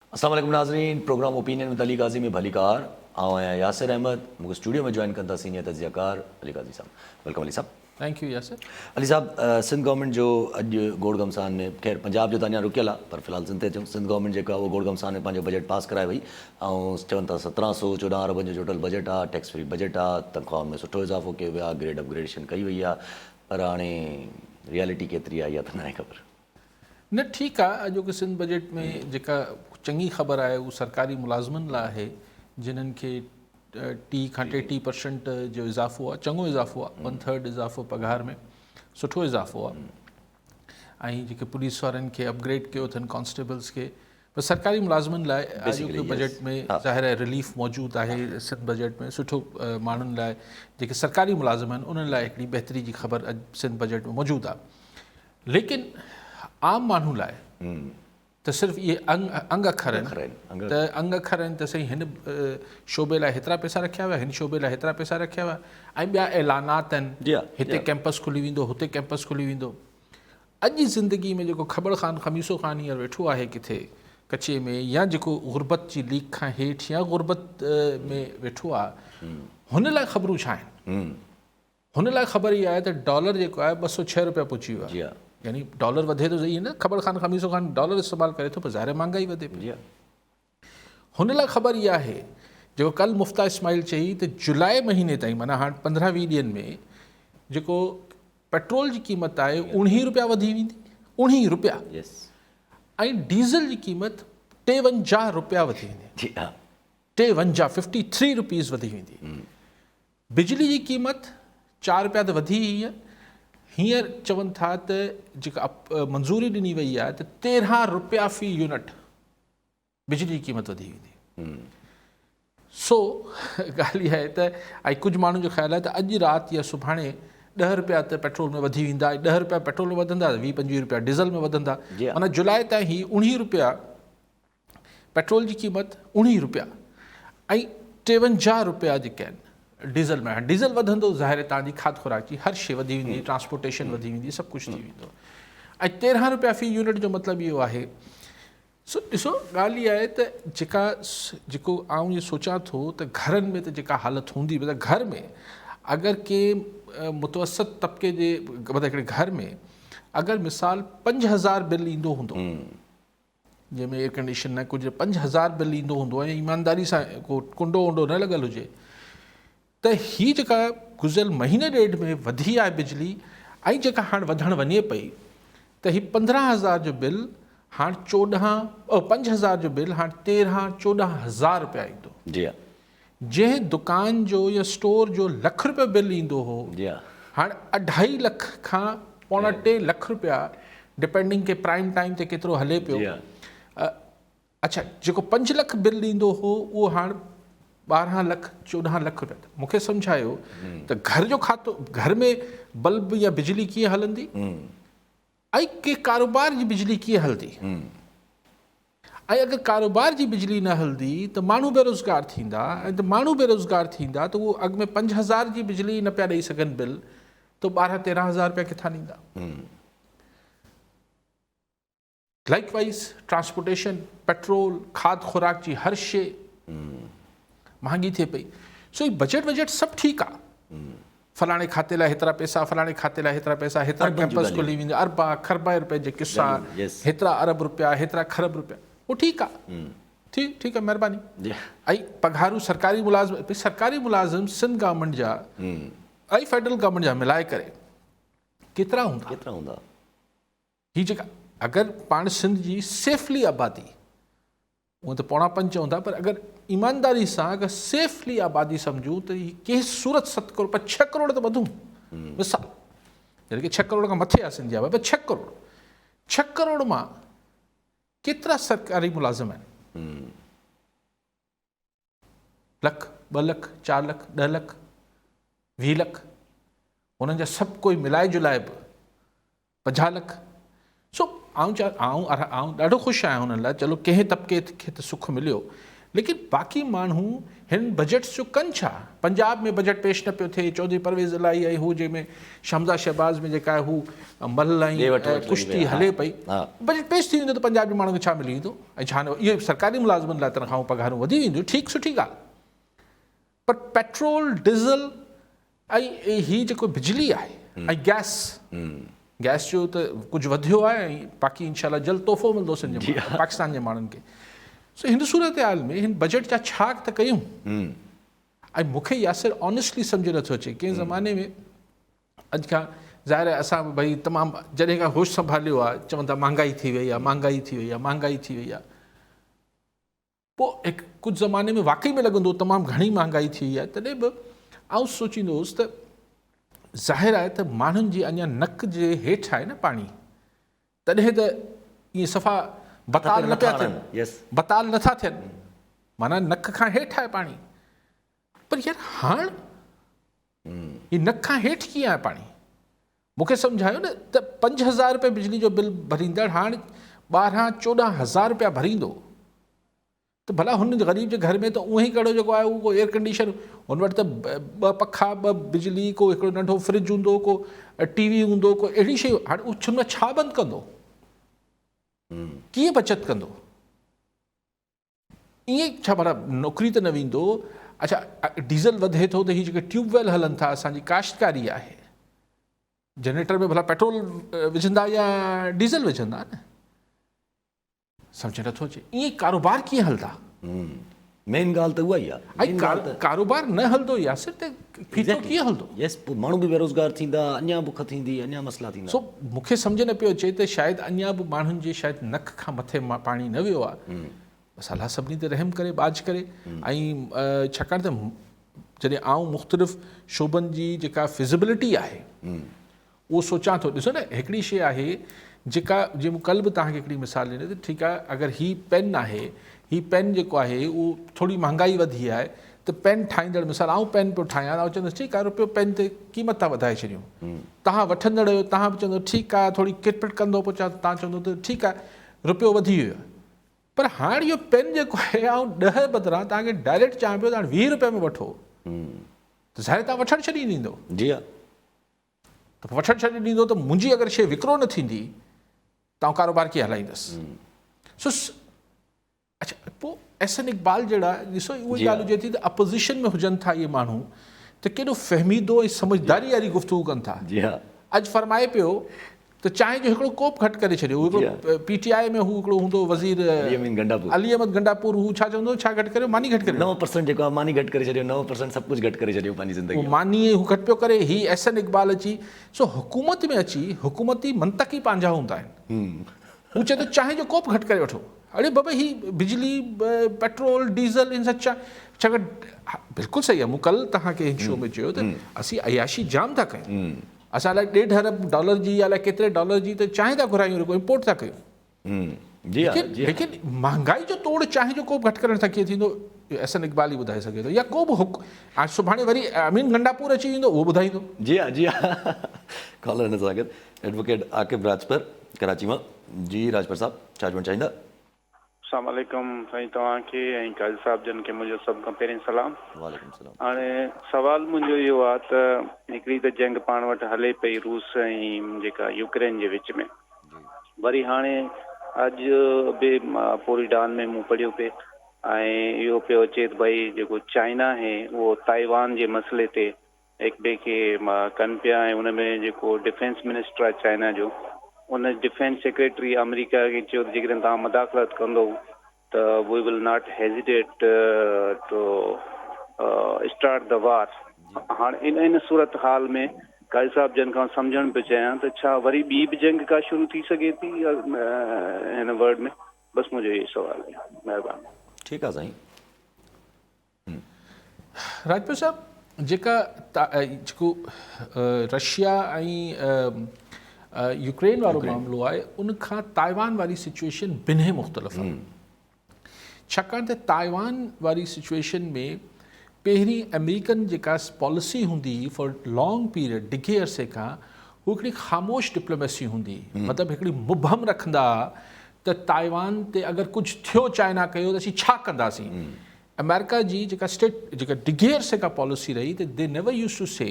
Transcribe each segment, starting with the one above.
अस्सलाम वालेकुम नाज़रीन, प्रोग्राम ओपिनियन विद अली काज़ी में भली कार आऊं आहियां यासिर अहमद। मूंखे स्टूडियो में जॉइन कंदा सीनियर तजियाकार Ali Kazi sahab. Welcome Ali sahab. Thank you Yasir. Ali sahab, Sindh government जो अॼु गोड़ गमसान में, खैर पंजाब जो त अञा रुकियल आहे, पर फ़िलहाल सिंध ते अचूं। सिंध गवर्नमेंट जेका उहो गोड़ गमसान में पंहिंजो बजट पास कराए वई ऐं चवनि था 1714 अरबनि जो टोटल बजट आहे, टैक्स फ्री बजट आहे, तनख़्वाहुनि में सुठो इज़ाफ़ो कयो वियो आहे, ग्रेड अपग्रेडेशन कई वई आहे, पर हाणे रियलिटी केतिरी आहे इहा त न आहे ख़बर। न ठीकु आहे, अॼोके सिंध बजट में जेका चङी ख़बर आहे उहा सरकारी मुलाज़िमनि लाइ आहे, जिन्हनि खे 30 खां 33% जो इज़ाफ़ो आहे, चङो इज़ाफ़ो आहे, 1/3 इज़ाफ़ो पघार में, सुठो इज़ाफ़ो आहे। ऐं जेके पुलिस वारनि खे अपग्रेड कयो अथनि, कॉन्स्टेबल्स खे, पर सरकारी मुलाज़िमनि लाइ अॼोके बजट में ज़ाहिर आहे रिलीफ मौजूदु आहे। सिंध बजट में सुठो माण्हुनि लाइ, जेके सरकारी मुलाज़िम आहिनि उन्हनि लाइ हिकिड़ी बहितरी जी ख़बर अॼु सिंध बजट में मौजूदु आहे। लेकिन आम माण्हू लाइ त सिर्फ़ु इहे अंग अखर आहिनि, त अंग अखर आहिनि त सही हिन शोबे लाइ हेतिरा पैसा रखिया विया, हिन शोबे लाइ हेतिरा पैसा रखिया विया, ऐं ॿिया ऐलानात आहिनि, हिते कैंपस खुली वेंदो, हुते कैंपस खुली वेंदो। अॼु जी ज़िंदगी में जेको ख़बर ख़ान खमीसो ख़ान हींअर वेठो आहे किथे कचे में, या जेको गुरबत जी लीक खां हेठि या गुरबत में वेठो आहे, हुन लाइ ख़बरूं छा आहिनि? हुन लाइ ख़बर इहा आहे त डॉलर जेको आहे 206 रुपया पहुची वियो आहे। यानी डॉलर वधे थो, इहे न ख़बर ख़ान खमीसो ख़ान डॉलर इस्तेमालु करे थो, पर ज़ाहिर महांगाई वधे पई। हुन लाइ ख़बर इहा आहे, जेको कल मुफ्ता इस्माइल चई त जुलाई महीने ताईं, माना हाणे 15-20 ॾींहंनि में जेको पेट्रोल जी क़ीमत आहे 19 रुपया वधी वेंदी, 19 रुपया, ऐं डीज़ल जी क़ीमत 53 रुपया वधी वेंदी, 53 रुपीज़ वधी वेंदी। बिजली जी क़ीमत 4 रुपया त वधी ई आहे, हींअर चवनि था त जेका मंज़ूरी ॾिनी वई आहे त 13 रुपया फ़ी यूनिट बिजली जी क़ीमत वधी वेंदी। सो ॻाल्हि इहा आहे त ऐं कुझु माण्हुनि जो ख़्यालु आहे त अॼु राति या सुभाणे 10 रुपया त पेट्रोल में वधी वेंदा, 10 रुपया पेट्रोल में वधंदा, 20-25 रुपया डीज़ल में वधंदा, माना जुलाई ताईं ही 19 रुपया पेट्रोल जी क़ीमत, 19 रुपया ऐं 53 रुपया जेके आहिनि डीज़ल में। डीज़ल वधंदो, ज़ाहिर तव्हांजी खाद खुराक जी हर शइ वधी वेंदी, ट्रांसपोर्टेशन वधी वेंदी, सभु कुझु थी वेंदो। ऐं 13 रुपया फ़ी यूनिट जो मतिलबु इहो आहे। सो ॾिसो, ॻाल्हि इहा आहे त जेको आउं इहो सोचां थो त घरनि में त जेका हालत हूंदी, मतिलबु घर में अगरि कंहिं मुतवसत तबिके जे, मतिलबु हिकिड़े घर में अगरि मिसाल 5000 बिल ईंदो हूंदो, जंहिंमें एयर कंडीशन न कुझु, 5000 बिल ईंदो हूंदो ऐं ईमानदारी सां को कुंडो वुंडो न लॻल हुजे, त हीअ जेका गुज़िरियल महीने ॾेढ में वधी आहे बिजली, ऐं जेका हाणे वधणु वञे पई, त हीअ 15,000 जो बिल हाणे 5,000 जो बिल हाणे 13-14,000 रुपया ईंदो। जंहिं दुकान जो या स्टोर जो ₹1 रुपयो बिल ईंदो हो, हाणे 2.5 लख खां 3 लख रुपया, डिपेंडिंग के प्राइम टाइम ते केतिरो हले पियो। अच्छा, जेको 5 लख बिल ईंदो हो उहो हाणे 12 लख 14 लख रुपया। मूंखे सम्झायो त घर जो खातो, घर में बल्ब या बिजली कीअं हलंदी, ऐं के कारोबार जी बिजली कीअं हलंदी, ऐं अगरि कारोबार जी बिजली न हलंदी त माण्हू बेरोज़गार थींदा, ऐं त माण्हू बेरोज़गार थींदा त उहो अॻु में 5,000 जी बिजली न पिया ॾेई सघनि बिल, त 12-13,000 रुपया किथां ॾींदा। लाइकवाइज़ ट्रांसपोर्टेशन, पेट्रोल, खाद खुराक जी हर शइ महांगी थिए पई। सो ही बजट सभु ठीकु आहे, फलाणे खाते लाइ हेतिरा पैसा, फलाणे खाते लाइ हेतिरा पैसा, हेतिरा कैंपस खुली वेंदा, अरबा खरबा रुपए जे किसा, हेतिरा अरब रुपया, हेतिरा खरब रुपया, उहो ठीकु आहे, ठीकु आहे, महिरबानी। ऐं पघारूं सरकारी मुलाज़िम सिंध गवर्नमेंट जा ऐं फेडरल गवर्नमेंट जा मिलाए करे केतिरा हूंदा? हीअ जेका अगरि पाण सिंध जी सेफली आबादी, उहो त 4.5 चवंदा, पर अगरि ईमानदारी सां अगरि सेफली आबादी सम्झूं त कंहिं सूरत 7 करोड़, पर 6 करोड़ त वधूं मिसाल, यानी कि 6 करोड़ खां मथे आहे सिंध जी आबादी, पर 6 करोड़ मां केतिरा सरकारी मुलाज़िम आहिनि? लख, 2 लख, 4 लख, 10 लख, 20 लख, उन्हनि जा सभु कोई मिलाए जुलाए बि 50 लख। सो आउं ॾाढो ख़ुशि आहियां हुननि लाइ, चलो कंहिं तबिके खे त सुख मिलियो, लेकिन बाक़ी माण्हू हिन बजट्स जो कनि छा? पंजाब में बजट पेश न पियो थिए, चौधरी परवेज़ इलाही आई हू जंहिंमें शमज़ा शहबाज़ में जेका आहे हू मल ऐं कुश्ती हले पई, बजट पेश थी वेंदो त पंजाब जे माण्हू खे छा मिली वेंदो ऐं छा न? इहे सरकारी मुलाज़िमनि लाइ तनख़्वाहूं पघारूं वधी वेंदियूं, ठीकु, सुठी ॻाल्हि, पर पेट्रोल डीज़ल ऐं हीअ जेको बिजली आहे ऐं गैस जो त कुझु वधियो आहे ऐं बाक़ी इंशाल्लाह जल्द तोहफ़ो मिलंदो सिंध पाकिस्तान जे माण्हुनि खे। सो हिन सूरत हाल में हिन बजट जा छा त कयूं? ऐं मूंखे यासिर ऑनेस्टली सम्झ नथो अचे कंहिं ज़माने में अॼु खां ज़ाहिर आहे असां भई तमामु जॾहिं खां होश संभालियो आहे चवनि था महांगाई थी वई आहे, महांगाई थी वई आहे, महांगाई थी वई आहे, पोइ हिकु कुझु ज़माने में वाक़ई में लॻंदो तमामु घणी महांगाई थी वई आहे, तॾहिं बि आउं सोचींदो हुउसि त ज़ाहिर आहे त माण्हुनि जी अञा नक जे हेठि आहे न पाणी, तॾहिं त ईअं सफ़ा बताल न पिया थियनि, बताल नथा थियनि, माना नक खां हेठि आहे पाणी। पर यार हाणे हीअ नक खां हेठि कीअं आहे पाणी? मूंखे सम्झायो न त 5,000 रुपये बिजली जो बिल भरींदड़ हाणे 12-14,000 रुपया भरींदो, त भला हुन ग़रीब जे घर में त उहो ई कहिड़ो जेको आहे उहो को एयर कंडीशन, हुन वटि त 2 पखा, 2 बिजली, को हिकिड़ो नंढो फ्रिज हूंदो, को टीवी हूंदो, को अहिड़ी शयूं, हाणे उहो छुन छा बंदि कंदो? कीअं बचत कंदो? ईअं छा भला नौकिरी त न वेंदो? अच्छा डीज़ल वधे थो त हीअ जेके ट्यूबवेल हलनि था, असांजी काश्तकारी आहे, जनरेटर में भला पेट्रोल विझंदा या डीज़ल विझंदा न? सम्झ नथो अचे ईअं कारोबार कीअं हलंदा? मेन ॻाल्हि त उहा ई आहे, कारोबार न हलंदो यासिर त फीतो कीअं हलंदो? यस, माण्हू बि बेरोज़गार थींदा, अञा बुख थींदी, अञा मसइला थींदा। सो मूंखे सम्झ न पियो अचे त शायदि अञा बि माण्हुनि जे शायदि नक खां मथे पाणी न वियो आहे। बसि अलाह सभिनी ते रहम करे, बाज करे। ऐं छाकाणि त जॾहिं आउं मुख़्तलिफ़ शोबनि जी जेका फिज़िबिलिटी आहे उहो सोचां थो, ॾिसो न हिकिड़ी शइ आहे जेका जीअं मूं कल्ह बि तव्हांखे हिकिड़ी मिसाल ॾिनी त ठीकु आहे, अगरि हीअ पेन आहे, हीअ पेन जेको आहे उहो थोरी महांगाई वधी आहे त पेन ठाहींदड़, मिसाल आउं पेन पियो ठाहियां, आउं चवंदुसि ठीकु आहे रुपयो पेन ते क़ीमत था वधाए छॾियूं, तव्हां वठंदड़ आहियो, तव्हां बि चवंदो ठीकु आहे, थोरी किटपिट कंदो, पोइ तव्हां चवंदो त ठीकु आहे रुपयो वधी वियो आहे। पर हाणे इहो पेन जेको आहे आउं 10 बदिरां तव्हांखे डायरेक्ट चाहियां पियो त हाणे 20 रुपये में वठो, त ज़ाहिर तव्हां वठणु छॾी ॾींदो। जी हा, त वठणु छॾी ॾींदो त मुंहिंजी अगरि शइ विकिरो न थींदी तव्हां कारोबार कीअं हलाईंदुसि? सो अच्छा, पोइ एहसन इक़बाल जहिड़ा ॾिसो उहा ॻाल्हि हुजे थी त अपोज़िशन में हुजनि था इहे माण्हू त केॾो फ़हमीदो ऐं समझदारी वारी गुफ़्तगू कनि था। जी हा, अॼु फरमाए पियो त चांहि जो हिकिड़ो कोप घटि करे छॾियो, हिकिड़ो PTI में हू हिकिड़ो हूंदो वज़ीर अली अहमद गंडापुर, हू छा चवंदो, छा घटि करियो? मानी घटि करियो, 9% जेको आहे मानी घटि करे छॾियो, 9% सभु कुझु घटि करे छॾियो पंहिंजी ज़िंदगी में, मानी हू घटि पियो करे। ही एहसन इक़बाल अची सो हुकूमत में अची हुकूमती मंतक़ ई पंहिंजा हूंदा आहिनि, हू चए थो चांहि जो कोप घटि करे वठो। अड़े बाबा ही बिजली, पेट्रोल, डीज़ल, इन सां छाकाणि बिल्कुलु सही आहे, मूं कल्ह तव्हांखे हिकु शो में चयो त असीं अयाशी जाम था कयूं, असां लाइ $1.5 अरब जी या लाइ केतिरे डॉलर जी त चांहि था घुरायूं, रुगो इम्पोर्ट था कयूं। जी हा, लेकिन महांगाई जो तोड़ चांहि जो कोप घटि करण सां कीअं थींदो? एहसन इक़बाल ई ॿुधाए सघे थो, या को बि हाणे सुभाणे वरी अमीन गंडापुर अची वेंदो, उहो ॿुधाईंदो। जी हा, जी हा। कॉलर हिन सां गॾु एडवोकेट आकिब राजपर कराची मां। जी राजपर साहब, छा चवणु चाहींदा? अस्सलाम वालेकुम साईं, तव्हांखे ऐं काज़ी साहिब जन खे मुंहिंजो सभ खां पहिरियों सलाम। वालेकुम सलाम। हाणे सुवाल मुंहिंजो इहो आहे त हिकिड़ी त जंग पाण वटि हले पई रूस ऐं जेका यूक्रेन जे विच में, वरी हाणे अॼु बि पूरी डान में मूं पढ़ियो पिए ऐं इहो पियो अचे त भई जेको चाइना आहे उहो ताइवान जे मसइले ते हिक ॿिए खे कनि पिया, ऐं उन में जेको डिफेंस मिनिस्टर आहे चाइना जो, उन डिफेंस सेक्रेटरी अमेरिका खे चयो त जेकॾहिं तव्हां मदाख़लत कंदो त we will not hesitate to start the war. हाणे इन सूरत हाल में काज़ी साहिब जन खां सम्झणु पियो चाहियां त छा वरी ॿी बि जंग का शुरू थी सघे थी हिन वर्ड में? बसि मुंहिंजो इहो सुवाल आहे, महिरबानी। ठीकु आहे साईं। राजपूत साहब, जेको रशिया ऐं यूक्रेन वारो मामिलो आहे, उनखां ताइवान वारी सिचुएशन ॿिन्ही मुख़्तलिफ़ आहे। छाकाणि त ताइवान वारी सिचुएशन में पहिरीं अमेरिकन जेका पॉलिसी हूंदी हुई फॉर लॉन्ग पीरियड, डिघे अरसे खां, हू हिकिड़ी ख़ामोश डिप्लोमेसी हूंदी, मतिलबु हिकिड़ी मुबहम रखंदा त ताइवान ते अगरि कुझु थियो चाइना कयो त असीं छा कंदासीं। अमेरिका जी जेका जेका डिघेर से का पॉलिसी रही त दे नेवर यूज टू से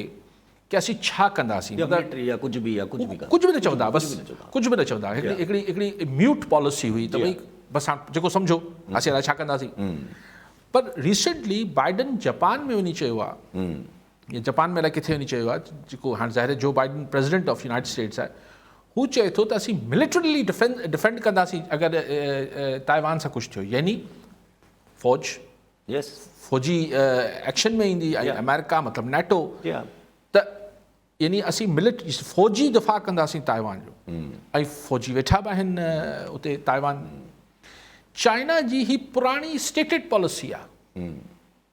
कि असीं छा कंदासीं, या कुझु बि कुझु बि न चवंदा, बसि कुझु बि न चवंदा। हिकिड़ी म्यूट पॉलिसी हुई त भई बसि हाणे जेको सम्झो असीं हाणे छा कंदासीं। पर रिसेंटली बाइडन जापान में वञी चयो आहे, या जापान में अलाए किथे वञी चयो आहे, जेको हाणे ज़ाहिर जो Biden president of United status आहे, हू चए थो त असीं मिलिटरीली डिफेंड कंदासीं अगरि ताइवान सां कुझु थियो, यानी फौजी एक्शन में ईंदी। ऐं अमेरिका मतिलबु नेटो त यानी असीं फौजी दिफ़ा कंदासीं ताइवान जो, ऐं फौजी वेठा बि आहिनि उते ताइवान। चाइना जी ही पुराणी स्टेटेड पॉलिसी आहे,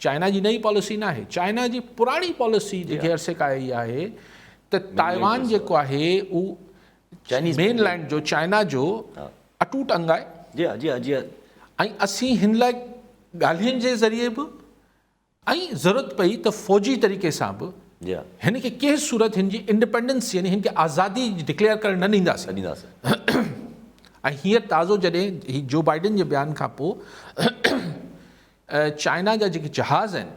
चाइना जी नई पॉलिसी न आहे। चाइना जी पुराणी पॉलिसी जेके अरसे खां आई आहे त ताइवान जेको आहे उहो मेनलैंड जो चाइना जो अटूट अंग आहे। ऐं असीं हिन लाइ ॻाल्हियुनि जे ज़रिए बि ऐं ज़रूरत पई त फ़ौजी तरीक़े सां बि हिन खे कंहिं सूरत हिन जी इंडिपेंडेंस यानी हिन खे आज़ादी डिक्लेयर करणु न ॾींदासीं। ऐं हींअर ताज़ो जॾहिं ही जो बाइडन जे बयान खां पोइ चाइना जा जेके जहाज़ आहिनि,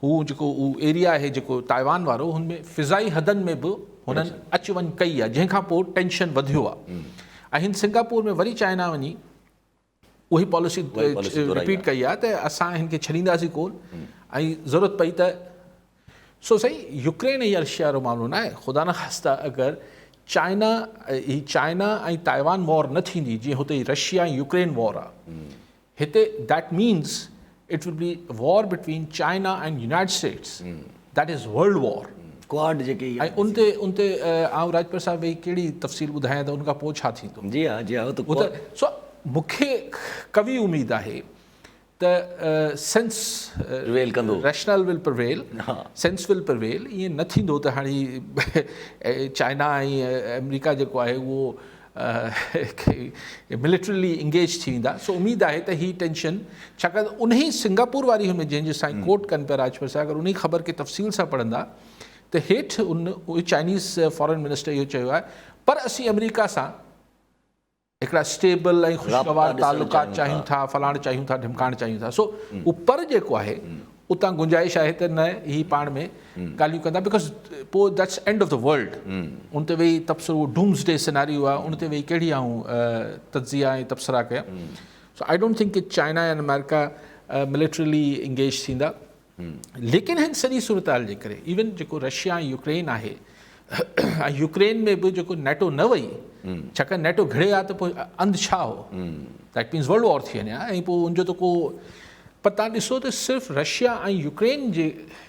हू जेको उहो एरिया आहे जेको ताइवान वारो, हुनमें फ़िज़ाई हदनि में बि हुननि अचु वञु कई आहे, जंहिंखां पोइ टेंशन वधियो आहे। ऐं हिन सिंगापुर में वरी चाइना वञी उही पॉलिसी रिपीट कई आहे त असां हिन खे छॾींदासीं कोन, ऐं ज़रूरत पई त सो सही यूक्रेन ऐं रशिया वारो मामलो न आहे। ख़ुदा न ख़ास्ता अगरि चाइना ऐं ताइवान वॉर न थींदी, जीअं हुते रशिया ऐं यूक्रेन वॉर आहे, हिते that means it will be war between China and United status, that is world war. Quad जेके ऐं उनते आउं राजपाल साहिब भई कहिड़ी तफ़सील ॿुधायां त उनखां पोइ छा थींदो। जी हा, सो मूंखे कवी उमेद आहे त सेंस रिवेल कंदो, रैशनल विल प्रवेल, सेंस विल प्रवेल। ईअं न थींदो त हाणे चाइना ऐं अमेरिका जेको आहे उहो मिलिटरीली इंगेज थी वेंदा। सो उमेद आहे त ही टेंशन, छाकाणि त उन ई सिंगापुर वारी हुन में जंहिंजे साईं कोट कनि पिया राजपाल साहिब, अगरि उन ई ख़बर खे तफ़सील सां पढ़ंदा त हेठि उहे चाइनीज़ फॉरेन मिनिस्टर इहो चयो आहे, पर असीं अमेरिका सां हिकिड़ा स्टेबल ऐं ख़ुशगवार तालुकात चाहियूं था, फलाण चाहियूं था, ढिमकाइण चाहियूं था। सो उहो पर जेको आहे उतां गुंजाइश आहे त न ही पाण में ॻाल्हियूं कंदा, बिकॉज़ पोइ that's end of the world. उन ते वेही तबसरो, उहो डूम्स डे सिनारियो आहे, उन ते वेही कहिड़ी आऊं तजिया ऐं तबसरा कया। सो आई डोंट थिंक कि China and America militarily engage थींदा। लेकिन हिन सॼी सूरत हाल जे करे इवन जेको रशिया ऐं यूक्रेन आहे, ऐं यूक्रेन में बि जेको नेटो न वई, छाकाणि नेटो घिड़े आहे त पोइ अंधु छा हो, दैट मीन्स वर्ल्ड वॉर थी वञे हा। ऐं पोइ उनजो त को पर तव्हां ॾिसो त सिर्फ़ु रशिया ऐं यूक्रेन जे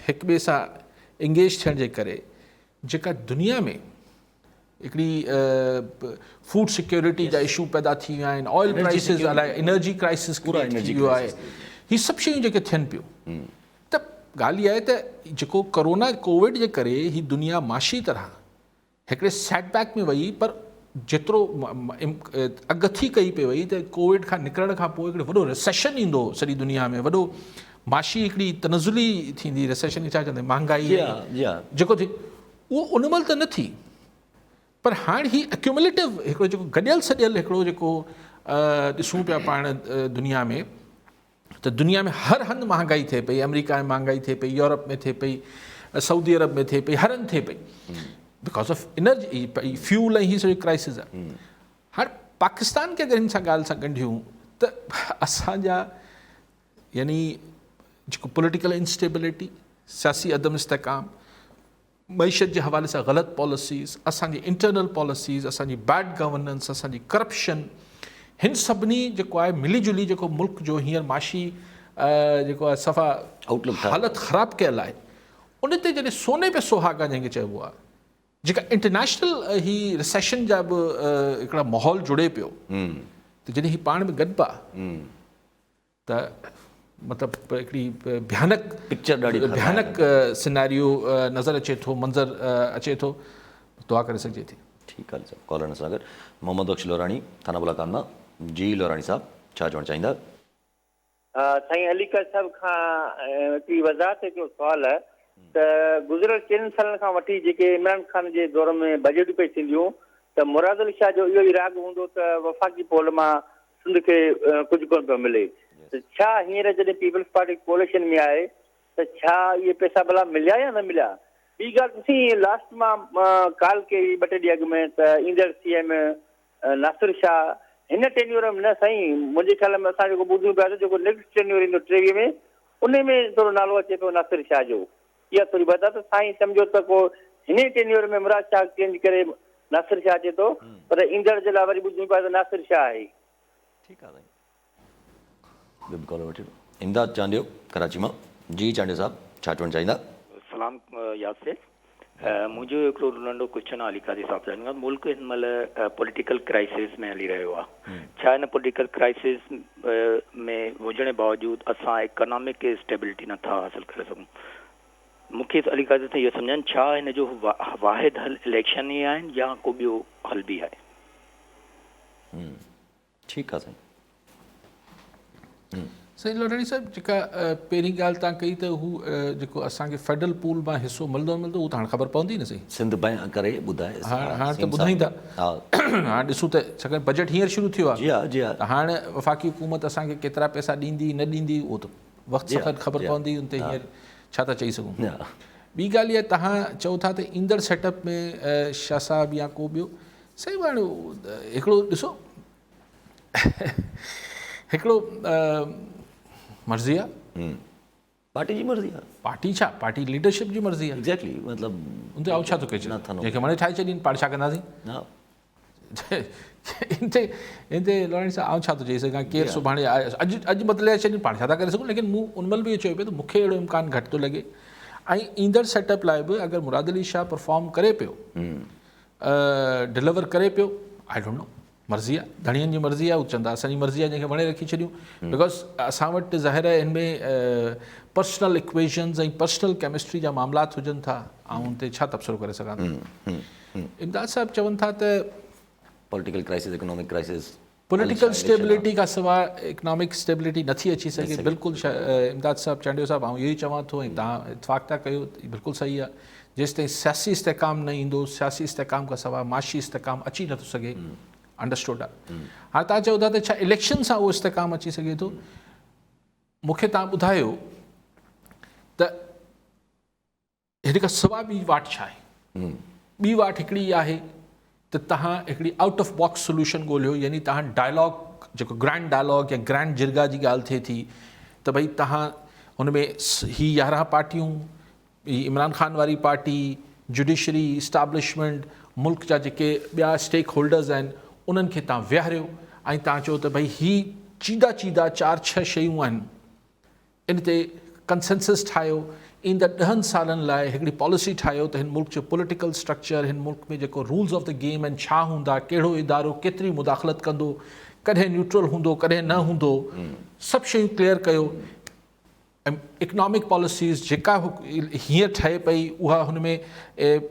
हिक ॿिए सां इंगेज थियण जे करे जेका दुनिया में हिकिड़ी फूड सिक्योरिटी जा इशू पैदा थी विया आहिनि, ऑयल क्राइसिस, अलाए एनर्जी क्राइसिस थी वियो आहे, हीअ सभु शयूं जेके थियनि पियूं, त ॻाल्हि इहा आहे त जेको कोरोना कोविड जे करे ही दुनिया माशी तरह हिकिड़े सेटबैक में वई, पर जेतिरो अगथी कई पई वई त कोविड खां निकिरण खां पोइ हिकिड़ो वॾो रिसेशन ईंदो सॼी दुनिया में, वॾो माशी हिकिड़ी तनज़ुली थींदी, रिसेशन छा चवंदा आहिनि, महांगाई जेको थी उहो उन महिल त न थी, पर हाणे ही एक्यूमुलेटिव हिकिड़ो जेको गॾियल सॼियल हिकिड़ो जेको ॾिसूं पिया पाण दुनिया में, त दुनिया में हर हंधि महांगाई थिए पई, अमेरिका में महांगाई थिए पई, यूरोप में थिए पई, सऊदी अरब में थिए पई, हर हंधि थिए पई, बिकॉज ऑफ एनर्जी, फ्यूल ऐं हीअ सॼी क्राइसिस आहे। हाणे पाकिस्तान खे अगरि हिन सां ॻाल्हि सां ॻंढियूं त असांजा यानी जेको पॉलिटिकल इंस्टेबिलिटी, सियासी अदम इस्तेकाम, मईशत जे हवाले सां ग़लति पॉलिसीज़, असांजी इंटरनल पॉलिसीज़, असांजी बैड गवर्नेंस, असांजी करप्शन, हिन सभिनी जेको आहे मिली जुली जेको मुल्क जो हींअर माशी जेको आहे सफ़ा आउटलुक हालत ख़राबु कयल आहे, उन ते जॾहिं सोने पे सुहागा जंहिंखे चइबो आहे, जेका इंटरनेशनल ही रिसेशन जा बि हिकिड़ा माहौल जुड़े पियो, त जॾहिं ही पाण में गॾिबा त मतिलबु हिकिड़ी भयानक पिक्चर, ॾाढी भयानक सिनारियो नज़र अचे थो, मंज़र अचे थो, दुआ करे सघिजे थी। ठीकु आहे साहब, कॉलर सां गॾु मोहम्मद बख्श लोराणी, थाना बुलाकान मां। जी लोराणी साहब, छा चवणु चाहींदा? साईं अलीकर साहिब खां हिकिड़ी वज़ाहत हिकिड़ो सुवालु आहे त गुज़िरियल 4 सालनि खां वठी जेके इमरान ख़ान जे दौर में बजट पई थींदियूं, त मुराद अली शाह जो इहो ई राग हूंदो त वफ़ाक़ी पॉल मां सिंध खे कुझु कोन पियो मिले। त छा हींअर जॾहिं पीपल्स पार्टी कोalition में आहे त छा इहे पैसा भला मिलिया या न मिलिया? ॿी ॻाल्हि ॾिसी, लास्ट मां कॉल कई 2 टे ॾींहं अॻु में त ईंदड़ CM नासिर शाह हिन टेन्यूर में न साईं, मुंहिंजे ख़्याल में असां जेको ॿुधूं पिया जेको नेक्स्ट टेन्यूर ईंदो 23 में उन में थोरो नालो अचे पियो नासिर शाह जो। इहा थोरी बता त साईं सम्झो त को हिन टेन्यूर में मुराद शाह चेंज करे नासिर शाह अचे थो, पर ईंदड़ जे लाइ वरी ॿुधूं पिया त नासिर शाह आहे। ठीकु आहे साईं, ॿियो कॉल वठी इमदाद चांडियो कराची मां। जी चांडियो साहब, छा चवणु चाहींदा? सलाम यासिर, मुंहिंजो हिकिड़ो नंढो क्वेश्चन आहे अली काज़ी साहब सां। मुल्क हिन महिल पॉलिटिकल क्राइसिस में हली रहियो आहे। छा हिन पॉलिटिकल क्राइसिस में हुजण जे बावजूदि असां इकोनॉमिक स्टेबिलिटी नथा हासिल करे सघूं? मूंखे अली काज़ी सां इहो सम्झनि छा हिन जो वाहिद हल इलेक्शन ई आहिनि या को ॿियो हल बि आहे? ठीकु आहे साईं। साईं लोनाणी साहिब, जेका पहिरीं ॻाल्हि तव्हां कई त हू जेको असांखे फेडरल पूल मां हिसो मिलंदो हू त हाणे ख़बर पवंदी न सही। सिंध करे ॿुधाए हाणे त ॿुधाईंदा। हाणे ॾिसूं त छाकाणि बजट हींअर शुरू थियो आहे। जी हा, जी हा। त हाणे वफ़ाक़ी हुकूमत असांखे केतिरा पैसा ॾींदी न ॾींदी उहो त वक़्तु सफ़र ख़बर पवंदी, उन ते हींअर छा था चई सघूं। ॿी ॻाल्हि इहा, तव्हां चओ था त ईंदड़ सेटअप में शाह साहब या को ॿियो, सही हाणे हिकिड़ो ॾिसो हिकिड़ो मर्ज़ी आहे, पार्टी जी मर्ज़ी आहे। पार्टी छा, पार्टी लीडरशिप जी मर्ज़ी आहे। एग्जैक्टली, मतिलबु उन ते आउं छा थो कजे, जंहिंखे मणे ठाहे छॾीनि पाण छा कंदासीं। इन ते लोनाणी साहब आउं छा थो चई सघां, केरु सुभाणे अॼु बदिले छॾीनि पाण छा था करे सघूं। लेकिन मूं उन महिल बि इहो चयो पियो त मूंखे अहिड़ो इम्कानु घटि थो लॻे। ऐं ईंदड़ सेटअप लाइ बि अगरि मुराद अली शाह परफॉर्म करे पियो, डिलीवर करे पियो, आई डोंट नो, मर्ज़ी आहे, धणियनि जी मर्ज़ी आहे, हू चवंदा असांजी मर्ज़ी आहे, जंहिंखे वणे रखी छॾियूं। बिकॉज़ असां वटि ज़ाहिर आहे हिन में पर्सनल इक्वेशन्स ऐं पर्सनल केमिस्ट्री जा मामलात हुजनि था, ऐं उन ते छा तबसरो करे सघां थो। इमदाद साहब चवनि था त political crisis, economic crisis, political stability खां सवाइ इकनॉमिक स्टेबिलिटी नथी अची सघे। बिल्कुलु इमदाद साहब चांडियो साहब, आउं इहो ई चवां थो, ऐं तव्हां इतफ़ाक़ था कयो, बिल्कुलु सही आहे। जेसि ताईं सियासी इस्तेकाम न ईंदो, सियासी इस्तेकाम खां सवाइ माशी इस्तेकाम अची नथो सघे। अंडरस्टूड आहे। हाणे तव्हां चओ था त छा इलेक्शन सां उहो इस्तेकाम अची सघे थो? मूंखे तव्हां ॿुधायो त हिन खां सवाइ ॿी वाट छा आहे? ॿी वाट हिकिड़ी आहे त तव्हां हिकिड़ी आउट ऑफ बॉक्स सोल्यूशन ॻोल्हियो, यानी तव्हां डायलॉग, जेको ग्रैंड डायलॉग या ग्रैंड जिरगा जी ॻाल्हि थिए थी त भई तव्हां हुन में ही 11 पार्टियूं, इमरान ख़ान वारी पार्टी, जुडिशरी, इस्टाब्लिशमेंट, मुल्क जा जेके ॿिया स्टेक होल्डर्स आहिनि, उन्हनि खे तव्हां विहारियो ऐं तव्हां चओ त भई ही चीदा 4-6 शयूं आहिनि, इन ते कंसेंसस ठाहियो। ईंदड़ 10 सालनि लाइ हिकिड़ी पॉलिसी ठाहियो त हिन मुल्क जो पॉलिटिकल स्ट्रक्चर, हिन मुल्क में जेको रूल्स ऑफ द गेम आहिनि छा हूंदा, कहिड़ो इदारो केतिरी मुदाख़लत कंदो, कॾहिं न्यूट्रल हूंदो, कॾहिं न हूंदो, सभु शयूं क्लियर कयो। इकनॉमिक पॉलिसीज़ जेका हींअर ठहे पई उहा हुन में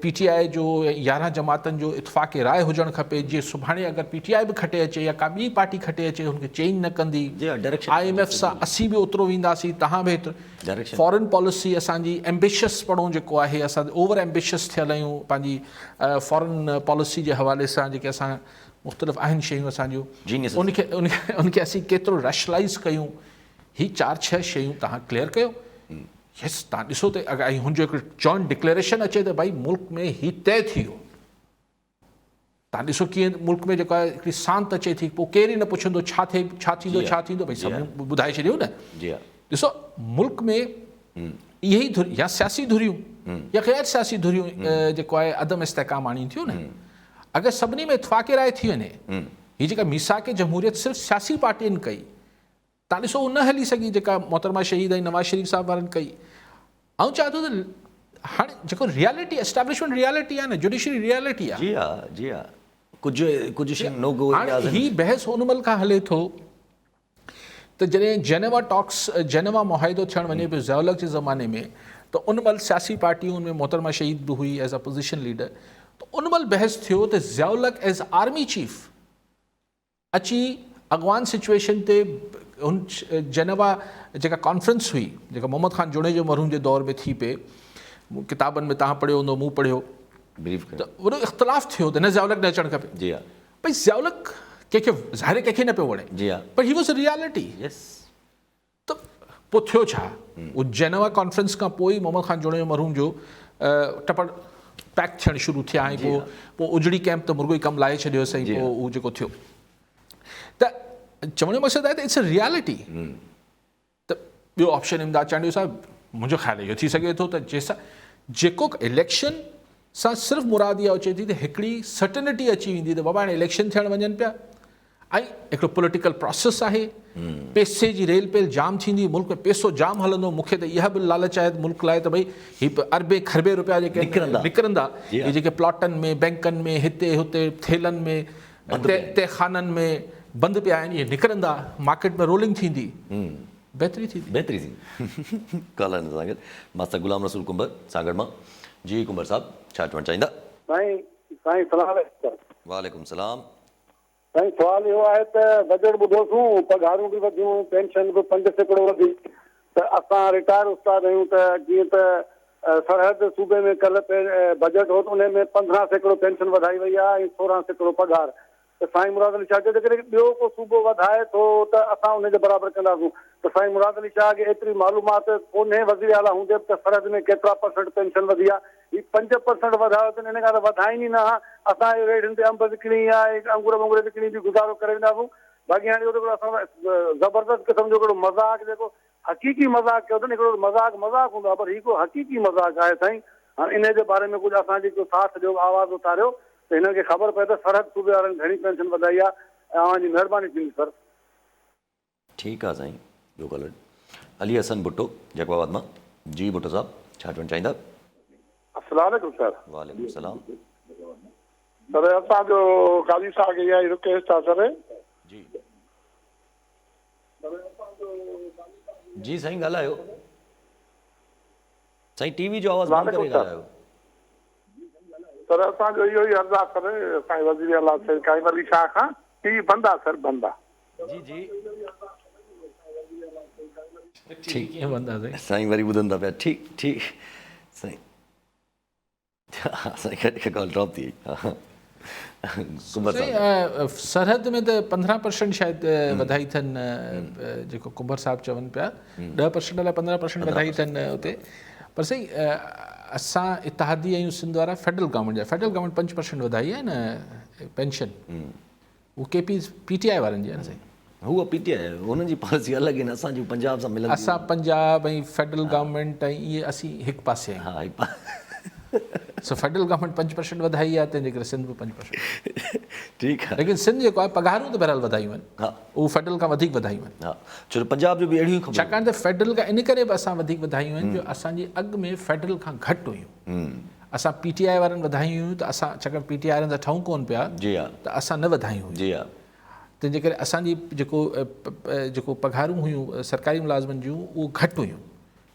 PTI जो 11 जमातनि जो इतफ़ाक़ राय हुजणु खपे, जीअं सुभाणे अगरि PTI बि खटे अचे या का ॿी पार्टी खटे अचे हुनखे चेंज न कंदी। IMF सां असीं बि ओतिरो वेंदासीं, तव्हां बि हेतिरो। फॉरेन पॉलिसी असांजी एम्बिशियस पढ़ो जेको आहे, असां ओवर एम्बिशियस थियल आहियूं पंहिंजी फॉरेन पॉलिसी जे हवाले सां। जेके असां मुख़्तलिफ़ आहिनि शयूं असांजूं, उनखे असीं केतिरो रैशनलाइज़ कयूं, ही 4-6 शयूं तव्हां क्लियर कयो। यस, तव्हां ॾिसो त अगरि हुनजो हिकिड़ो जॉइंट डिक्लेरेशन अचे त भई मुल्क में ही तय थी वियो। तव्हां ॾिसो कीअं मुल्क में जेको आहे हिकिड़ी सांत अचे थी, पोइ केर ई न पुछंदो छा थिए, छा थींदो, भई सभु ॿुधाए छॾियो न। ॾिसो मुल्क में इहे ई धुरियूं, या सियासी धुरियूं या ग़ैर सियासी धुरियूं जेको आहे अदम इस्तेकाम आणी थियूं न। अगरि सभिनी में इतफ़ाक़ राय थी वञे, हीअ जेका मीसाक जमहूरियत सिर्फ़ु सियासी पार्टियुनि कई, तव्हां ॾिसो न हली सघी जेका मोहतरमा शहीद ऐं नवाज़ शरीफ़ साहब वारनि कई। आउं चाहियां थो त हाणे जेको रियलिटी, एस्टेब्लिशमेंट रियलिटी आहे न, जुडिशरी रियलिटी आहे। जी हा, जी हा, कुझु शयूं नो गो। ही बहस उन महिल खां हले थो त जॾहिं जेनेवा मुआहिदो थियणु वञे पियो ज़ियाउल हक़ जे ज़माने में, त उन महिल सियासी पार्टियूं उनमें मोहतरमा शहीद बि हुई एज़ अ पोज़ीशन लीडर। त उन महिल बहस थियो त ज़ियाउल हक़ एज़ आर्मी चीफ अची अॻवान सिचुएशन ते उन जेनेवा जेका कॉन्फ्रेंस हुई, जेका मोहम्मद ख़ान जुणे जो मरहूम जे दौर में थी पे, किताबनि में तव्हां पढ़ियो हूंदो, मूं पढ़ियो, त वॾो इख़्तिलाफ़ थियो त न ज़ियाउल हक़ न अचणु खपे। जी हा, भई ज़ियाउल हक़ कंहिंखे ज़ाहिर कंहिंखे न पियो वणे, जी हाँ। पर ही वॉज अ रियलिटी। यस त पोइ थियो छा, उज्जैनवा कॉन्फ्रेंस खां पोइ मोहम्मद ख़ान जोड़े मरहूम जो टपड़ पैक थियणु शुरू थिया ऐं पोइ उजड़ी कैंप त मुर्गो ई कमु लाहे छॾियोसीं, पोइ उहो जेको थियो। त चवण जो मक़सदु आहे त इट्स अ रियलिटी। त ॿियो ऑप्शन इमदाद चांडियो साहिबु, मुंहिंजो ख़्यालु इहो थी सघे थो त जंहिंसां जेको इलेक्शन सां सिर्फ़ु मुराद इहा अचे थी त हिकिड़ी सर्टनिटी अची वेंदी त बाबा हाणे इलेक्शन थियण वञनि पिया ऐं हिकिड़ो पॉलिटिकल प्रोसेस आहे, पैसे जी रेल पेल जाम थींदी, मुल्क में पैसो जाम हलंदो। मूंखे त इहा बि लालच आहे मुल्क लाइ त भई हीअ अरबे खरबे रुपया जेके निकिरंदा इहे जेके प्लॉटनि में, बैंकनि में, हिते हुते थेलनि में, तहखाननि में बंदि पिया आहिनि, इहे निकिरंदा, मार्केट में रोलिंग थींदी, बहितरी थींदी। कॉलर सां गॾु मास्टर गुलाम रसूल कुंबर सागड़ मां। जी कुंबर साहब, छा चवणु चाहींदा? साईं सलाम। वालेकुम सलाम। साईं सवाल इहो आहे त बजट ॿुधोसीं, पघारूं बि वधियूं, पेंशन बि 5% वधी, त असां रिटायर उस्ताद आहियूं त जीअं त सरहद सूबे में कल्ह बजट हो त उन में 15% पेंशन वधाई वई आहे ऐं 16% पघार। त साईं मुराद अली शाह जेकॾहिं ॿियो को सूबो वधाए थो त असां उनजे बराबरि कंदासीं। त साईं मुराद अली शाह खे एतिरी मालूमात कोन्हे, वज़ीर आला हूंदे बि त सरहद में केतिरा परसेंट पेंशन वधी आहे, हीअ 5% वधायो अथनि, इन खां त वधाइनि ई न। असां रेडियुनि ते अंब विकिणी आहे, अंगूर वंगूर विकिणी बि गुज़ारो करे वेंदासीं। बाक़ी हाणे इहो हिकिड़ो असां ज़बरदस्त क़िस्म जो हिकिड़ो मज़ाक, जेको हक़ीक़ी मज़ाक कयो अथनि, हिकिड़ो मज़ाक हूंदो आहे, पर हीअ को हक़ीक़ी मज़ाक आहे साईं। हाणे इन जे बारे में कुझु असांजी को साथ ॾियो, आवाज़ उतारियो त हिननि खे ख़बर पए त सरहद सूबे वारनि घणी पेंशन वधाई आहे, ऐं तव्हांजी महिरबानी थींदी सर। ठीकु आहे साईं। ॿियो कॉलर अली हसन भुट्टो जैकबाबाद मां। जी भुट्टो साहब, छा चवणु चाहींदा? अस्सलाम वालेकुम सर। वालेकुम सलाम। सर असांजो काली साहब खे इहा रिक्वेस्ट आहे सर। जी साईं ॻाल्हायो। साईं टीवी जो आवाज़ बंदि करे ॻाल्हायो। सर असांजो इहो ई अर्ज़ु आहे सर साईं वज़ीर आला काइम अली शाह खां, टीवी बंदि आहे सर, बंदि आहे। जी जी ठीक है, बंदा साईं। साईं वरी ॿुधंदा पिया। ठीकु ठीकु साईं। साईं कॉल ड्रॉप थी वई। कुंबर साहब, सरहद में त 15% शायदि वधाई अथनि, जेको कुंबर साहिबु चवनि पिया, 10% अलाए 15% वधाई अथनि उते। पर सही असां इतिहादी आहियूं सिंध वारा, फेडरल गवर्नमेंट जा, फेडरल गवर्नमेंट 5% वधाई आहे न पेंशन, उहो PTI वारनि जी आहे न साईं। हूअ PTI हुननि जी पॉलिसी अलॻि आहिनि, असांजी पंजाब सां मिलंदी। असां पंजाब ऐं फेडरल गवर्नमेंट ऐं इहे असीं हिकु पासे आहियूं। हा सो फेडरल गवर्नमेंट 5% वधाई आहे, तंहिंजे करे सिंध बि 5%। ठीकु आहे। लेकिन सिंध जेको आहे पघारूं त बहरहाल वधायूं आहिनि, हा उहो फेडरल खां वधीक वधायूं आहिनि। हा, छो पंजाब जो बि अहिड़ियूं ख़बर। छाकाणि त फेडरल खां इन करे बि असां वधीक वधायूं आहिनि जो असांजी अॻु में फेडरल खां घटि हुयूं। असां PTI वारनि वधायूं हुयूं त असां, छाकाणि PTI वारनि जा ठहूं कोन पिया, जी हा, त असां न वधायूं हुयूं। जी हा। तंहिंजे करे असांजी जेको पघारूं हुयूं सरकारी मुलाज़िमनि जूं, उहो घटि हुयूं।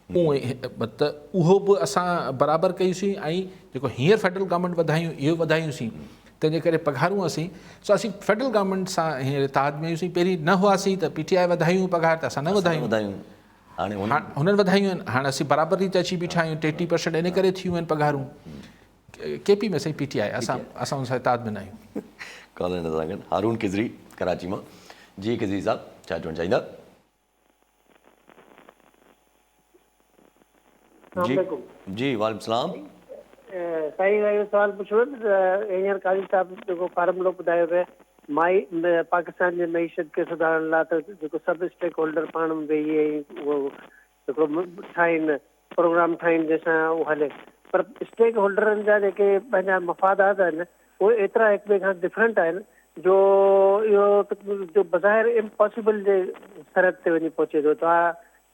त उहो बि असां बराबरि कईसीं, ऐं जेको हींअर फेडरल गवर्नमेंट वधायूं इहो वधायूंसीं। तंहिंजे करे पघारूं असीं, सो असीं फेडरल गवर्नमेंट सां हींअर इतिहाद में आहियूंसीं। पहिरीं न हुआसीं त PTI वधायूं पघार, त असां न वधायूं, हाणे हुननि वधायूं आहिनि। हाणे असीं बराबरि रीति अची बीठा आहियूं, 33% इन करे थियूं आहिनि पघारूं। KP में साईं PTI, असां हुन सां इतिहाद में न आहियूं। कॉलर सां गॾु हारून खिज़री कराची मां। जी खिज़री साहब, छा चवणु चाहींदा? जी जी वालेकुम सलाम। साईं इहो सवाल पुछियो त हींअर काली साहिबु जेको फार्मूलो ॿुधायो पिया पाकिस्तान जे मईशत खे सुधारण लाइ, त जेको सभु स्टेक होल्डर पाण में वेही उहो हिकिड़ो ठाहिनि, प्रोग्राम ठाहिनि जंहिंसां उहो हले, पर स्टेक होल्डरनि जा जेके पंहिंजा मफ़ादात आहिनि उहे एतिरा हिक ॿिए खां डिफरेंट आहिनि जो इहो जो बज़ाहिर इम्पॉसिबल जे सरहद ते वञी पहुचे थो। तव्हां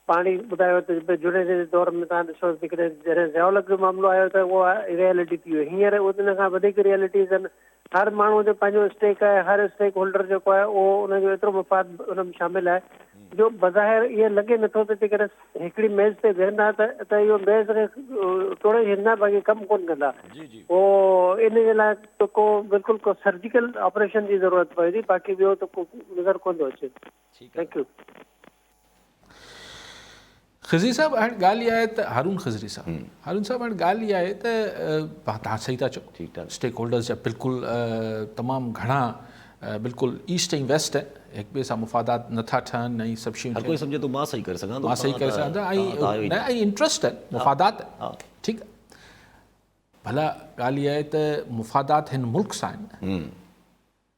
पाणी ॿुधायो त जुड़े जे दौर में तव्हां ॾिसो जॾहिं ज़ियाउलत जो मामिलो आयो त उहो रियलिटी थी वियो। हींअर उन खां वधीक रियलिटीज़ आहिनि। हर माण्हू जो पंहिंजो स्टेक आहे, हर स्टेक होल्डर जेको आहे उहो उनजो एतिरो मफ़ाद उन में शामिल आहे जो बज़ाहिर ईअं लॻे नथो त जेकॾहिं हिकिड़ी मेज़ ते वेहंदा त इहो मेज़ खे तोड़े छॾींदा, बाक़ी कमु कोन कंदा। पोइ इन जे लाइ को बिल्कुलु को सर्जिकल ऑपरेशन जी ज़रूरत पए थी, बाक़ी ॿियो त को नज़र कोन थो अचे। Thank U. खिज़री साहब, हाणे ॻाल्हि इहा आहे त हारून खिज़री साहब, हारून साहब हाणे ॻाल्हि इहा आहे त तव्हां सही था चओ, स्टेक होल्डर्स जा बिल्कुलु तमामु घणा बिल्कुलु ईस्ट ऐं वेस्ट हिक ॿिए सां मुफ़ादात नथा ठहनि ऐं सभु शयूं हर कोई सम्झे थो मां सही करे सघां थो, मां सही करे सघां थो ऐं इंट्रस्ट आहिनि मुफ़ादात ठीकु आहे। भला ॻाल्हि इहा आहे त मुफ़ादात हिन मुल्क सां आहिनि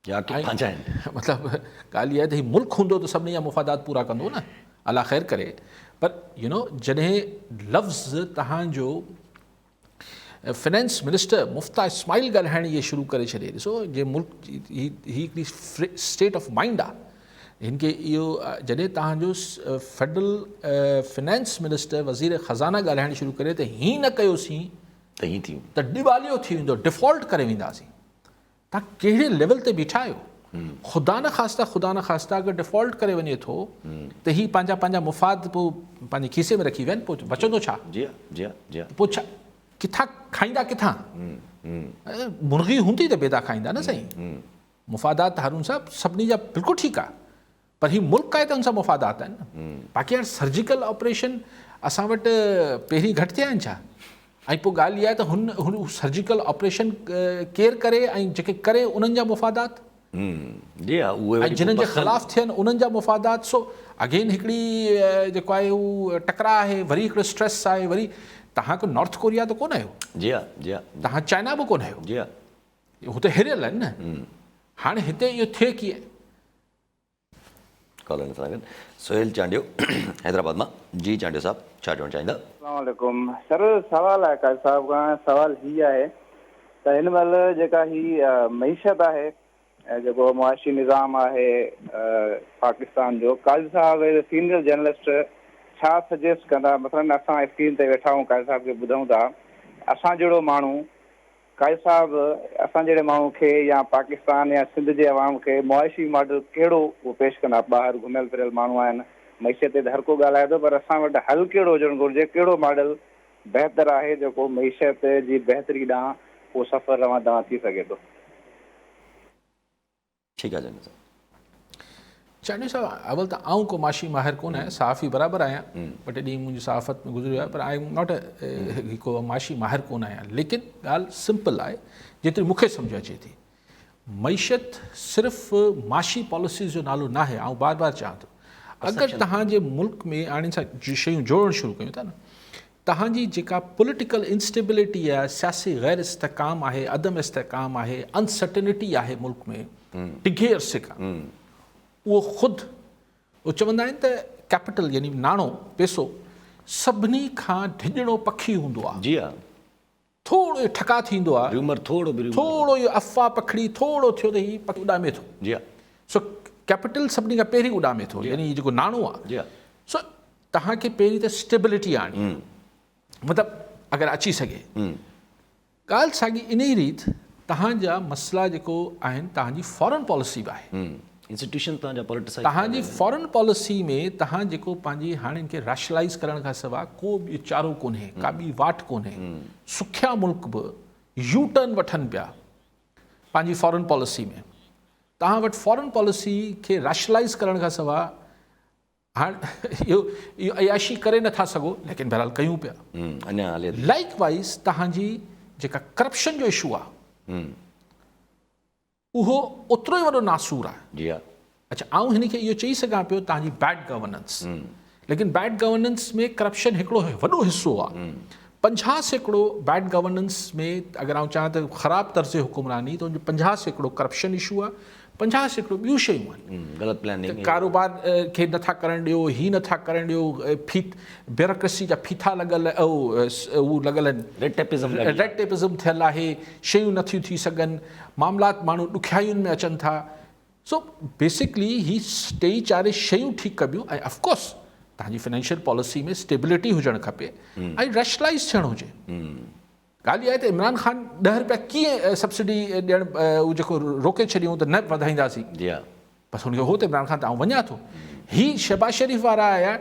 या की पंहिंजा आहिनि, मतिलबु ॻाल्हि इहा आहे त हीउ मुल्क हूंदो त सभिनी जा मुफ़ादात पूरा कंदो न, अलाह ख़ैर करे। पर जॾहिं लफ़्ज़ तव्हांजो फाइनेंस मिनिस्टर मुफ्ता इस्माइल ॻाल्हाइण इहे शुरू करे छॾे, ॾिसो जे मुल्क ही हिकिड़ी स्टेट ऑफ माइंड आहे हिन खे इहो। जॾहिं तव्हांजो फेडरल फाइनेंस मिनिस्टर वज़ीर ख़ज़ाना ॻाल्हाइण शुरू करे त हीअं न कयोसीं त हीअं थी त दिवालियो थी वेंदो, डिफॉल्ट करे वेंदासीं। तव्हां कहिड़े लेवल ते बीठा आहियो? ख़ुदा न ख़ास्ता अगरि डिफॉल्ट करे वञे थो त हीअ पंहिंजा मुफ़ाद पोइ पंहिंजे खीसे में रखी विया आहिनि, पोइ बचंदो छा? पोइ छा किथां खाईंदा किथां? मुर्गी हूंदी त बेदा खाईंदा न साईं। मुफ़ादात हारून साहब सभिनी जा बिल्कुलु ठीकु आहे, पर हीउ मुल्क आहे त हुन सां मुफ़ादात आहिनि न। बाक़ी हाणे सर्जिकल ऑपरेशन असां वटि पहिरीं घटि थिया आहिनि छा? ऐं पोइ ॻाल्हि इहा आहे त हुन सर्जिकल ऑपरेशन केरु करे ऐं जेके करे उन्हनि जा मुफ़ादात ऐं जिन्हनि जे ख़िलाफ़ु थियनि उन्हनि जा मुफ़ादात। सो अगेन हिकिड़ी जेको आहे उहो टकरा आहे, वरी हिकिड़ो स्ट्रेस आहे। वरी तव्हां को नॉर्थ कोरिया त कोन आहियो, तव्हां चाइना बि कोन आहियो, हुते हिरियल आहिनि न। हाणे हिते इहो थिए कीअं? कॉलर सां गॾु सोहेल चांडियो हैदराबाद मां। जी चांडियो साहब, छा चवणु चाहींदा? अस्सलाम वालेकुम सर, सवाल आहे काज़ी साहब खां। सवाल हीअ आहे त हिन महिल जेका ही मईशत आहे, जेको मुआशी निज़ाम आहे पाकिस्तान जो, काज़ी साहब एज़ ए सीनियर जर्नलिस्ट छा सजेस्ट कंदा? मतिलबु असां स्क्रीन ते वेठा आहियूं, काज़ी साहब खे ॿुधूं था, असां जहिड़ो माण्हू, काज़ी साहब असां जहिड़े माण्हू खे या पाकिस्तान या सिंध जे अवाम खे मुआशी मॉडल कहिड़ो उहो पेश कंदा? ॿाहिरि घुमियल फिरियल माण्हू आहिनि, मईशत ते हर को ॻाल्हाए थो, पर असां वटि हल कहिड़ो हुजणु घुरिजे? कहिड़ो मॉडल बहितर आहे जेको मईशत जी बहितरी ॾांहुं उहो सफ़र रवां दवां थी सघे थो? ठीकु आहे साहब। चांडियो साहब, अवल त आऊं को माशी माहिर कोन आहियां, सहाफ़ी बराबरि आहियां, ॿ टे ॾींहं मुंहिंजी सहाफ़त में गुज़रियो आहे, पर आई एम नॉट को माशी माहिर कोन आहियां। लेकिन ॻाल्हि सिंपल आहे जेतिरी मूंखे सम्झ अचे थी। मईशत सिर्फ़ु माशी पॉलिसीज़ जो नालो न आहे। ऐं बार बार चवां थो, अगरि तव्हांजे मुल्क में हाणे सां शयूं जोड़णु शुरू कयूं था न, तव्हांजी जेका पॉलिटिकल इंस्टेबिलिटी आहे, सियासी गैर इस्तेकाम आहे, अदम इस्तेकाम आहे, अनसर्टेनिटी आहे मुल्क में टिघे अरसे खां, उहो ख़ुदि उहो चवंदा आहिनि त कैपिटल यानी नाणो पैसो सभिनी खां ढिॼणो पखी हूंदो आहे। जी हा, थोरो इहो ठका थींदो आहे, थोरो इहो अफ़वाह पखड़ी थोरो थियो त हीउ पखी उॾामे थो। जी हा, सो कैपिटल सभिनी खां पहिरीं उॾामे थो, यानी जेको नाणो आहे। जी हा, सो तव्हांखे पहिरीं त स्टेबिलिटी आणी, मतिलबु अगरि अची सघे। ॻाल्हि साॻी इन ई रीति तव्हांजा मसइला जेको आहिनि, तव्हांजी फॉरेन पॉलिसी बि आहे। इंस्टीट्यूशन तव्हांजी फॉरेन पॉलिसी में तव्हां जेको पंहिंजी हाणे इनखे रैशनलाइज़ करण खां सवाइ को बि चारो कोन्हे, का ॿी वाट कोन्हे। सुखिया मुल्क बि यू टर्न वठनि पिया पंहिंजी फॉरेन पॉलिसी में। तव्हां वटि फॉरेन पॉलिसी खे रैशनलाइज़ करण खां सवाइ हाणे इहो अयाशी करे नथा सघो, लेकिन बहरहाल कयूं पिया। लाइक वाइज़ तव्हांजी जेका करप्शन जो इशू आहे उहो ओतिरो ई वॾो नासूर आहे। जी हा, अच्छा, आउं हिन खे इहो चई सघां पियो तव्हांजी बैड गवर्नेंस, लेकिन बैड गवर्नेंस में करप्शन हिकिड़ो वॾो हिसो आहे। 50% बैड गवर्नेंस में अगरि आउं चवां त ख़राबु तर्ज़ हुकुमरानी, त उनजो 50% करप्शन इशू आहे, 50% ॿियूं शयूं आहिनि। ग़लति प्लानिंग, कारोबार खे नथा करणु ॾियो, ही नथा करणु ॾियो, ब्यूरोक्रेसी जा फीथा लॻल उहो लॻल आहिनि, रेड टेपिज़म थियल आहे, शयूं नथियूं थी सघनि, मामलात माण्हू ॾुखियाईयुनि में अचनि था। सो बेसिकली ही टे चारि शयूं ठीकु कबियूं। ऐं ऑफकोर्स तव्हांजी फाइनेंशियल पॉलिसी में स्टेबिलिटी हुजणु खपे ऐं रैशनलाइज़ थियणु हुजे। ॻाल्हि इहा आहे त इमरान ख़ान 10 रुपया कीअं सब्सिडी ॾियणु उहो जेको रोके छॾियूं त न वधाईंदासीं। जी हा, बसि हुनखे हो त इमरान ख़ान त आउं वञा थो। ही शहबाज शरीफ़ वारा आया